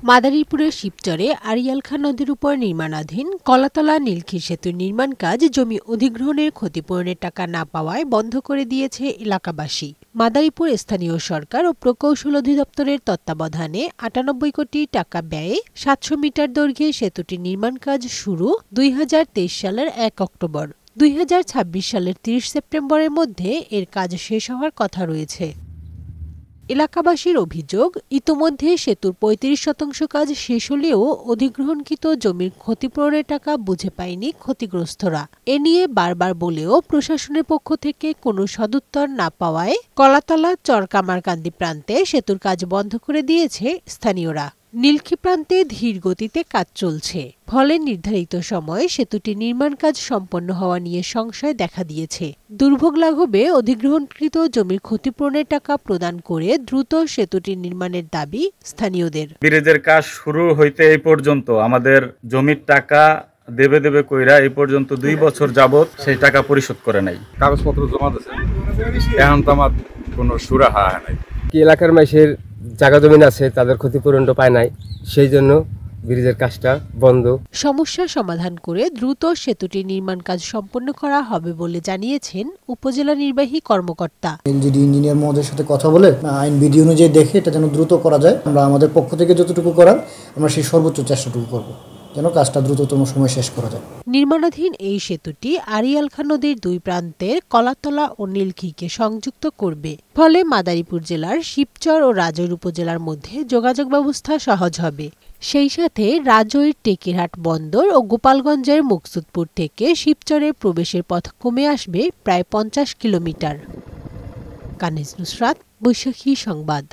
মাদারীপুরের শিবচরে আড়িয়াল খাঁ নদীর উপর নির্মাণাধীন কলাতলা নীলক্ষী সেতুর নির্মাণ কাজ জমি অধিগ্রহণের ক্ষতিপূরণের টাকা না পাওয়ায় বন্ধ করে দিয়েছে এলাকাবাসী। মাদারীপুর স্থানীয় সরকার ও প্রকৌশল অধিদপ্তরের তত্ত্বাবধানে ৯৮ কোটি টাকা ব্যয়ে ৭০০ মিটার দৈর্ঘ্যে সেতুটির নির্মাণ কাজ শুরু ২০২৩ সালের ১ অক্টোবর। ২০২৬ সালের ৩০ সেপ্টেম্বরের মধ্যে এর কাজ শেষ হওয়ার কথা রয়েছে। এলাকাবাসীর অভিযোগ, ইতোমধ্যে সেতুর ৩৫% কাজ শেষ হলেও অধিগ্রহণকৃত জমির ক্ষতিপূরণের টাকা বুঝে পায়নি ক্ষতিগ্রস্তরা। এ নিয়ে বারবার বলেও প্রশাসনের পক্ষ থেকে কোনো সদুত্তর না পাওয়ায় কলাতলা চরকামারকান্দি প্রান্তে সেতুর কাজ বন্ধ করে দিয়েছে স্থানীয়রা। নীলক্ষী প্রান্তে ধীর গতিতে কাজ চলছে, ফলে নির্ধারিত সময়ে সেতুটির নির্মাণ কাজ সম্পন্ন হওয়া নিয়ে সংশয় দেখা দিয়েছে। দুর্ভোগ লাঘবে অধিগ্রহণকৃত জমির ক্ষতিপূরণের টাকা প্রদান করে দ্রুত সেতুটির নির্মাণের দাবি স্থানীয়দের। ব্রিজের কাজ শুরু হইতে এই পর্যন্ত আমাদের জমির টাকা দেবে কইরা এই পর্যন্ত ২ বছর যাবত সেই টাকা পরিশোধ করে নাই। কাগজপত্র জমা দিয়েছে, এখন তো আমার কোনো সুরাহা হয় নাই। কি এলাকার মানুষের জায়গা জমি আছে, তাদের ক্ষতিপূরণটা পায় নাই, সেই জন্য ব্রিজের কাজটা বন্ধ। সমস্যার সমাধান করে দ্রুত সেতুটির নির্মাণ কাজ সম্পন্ন করা হবে বলে জানিয়েছেন উপজেলা নির্বাহী কর্মকর্তা। এলজিডি ইঞ্জিনিয়ার মহোদয়ের সাথে কথা বলে আইন বিধি অনুযায়ী দেখে এটা যেন দ্রুত করা যায়। আমরা আমাদের পক্ষ থেকে যতটুকু করার আমরা সেই সর্বোচ্চ চেষ্টাটুকু করব, যেন কাজটা দ্রুততম সময় শেষ করা যায়। নির্মাণাধীন এই সেতুটি আড়িয়াল খাঁ নদীর দুই প্রান্তের কলাতলা ও নীলক্ষীকে সংযুক্ত করবে, ফলে মাদারীপুর জেলার শিবচর ও রাজৈর উপজেলার মধ্যে যোগাযোগ ব্যবস্থা সহজ হবে। সেই সাথে রাজৈর টেকিরহাট বন্দর ও গোপালগঞ্জের মুকসুদপুর থেকে শিবচরের প্রবেশের পথ কমে আসবে প্রায় ৫০ কিলোমিটার। কানিজ নুসরাত, বৈশাখী সংবাদ।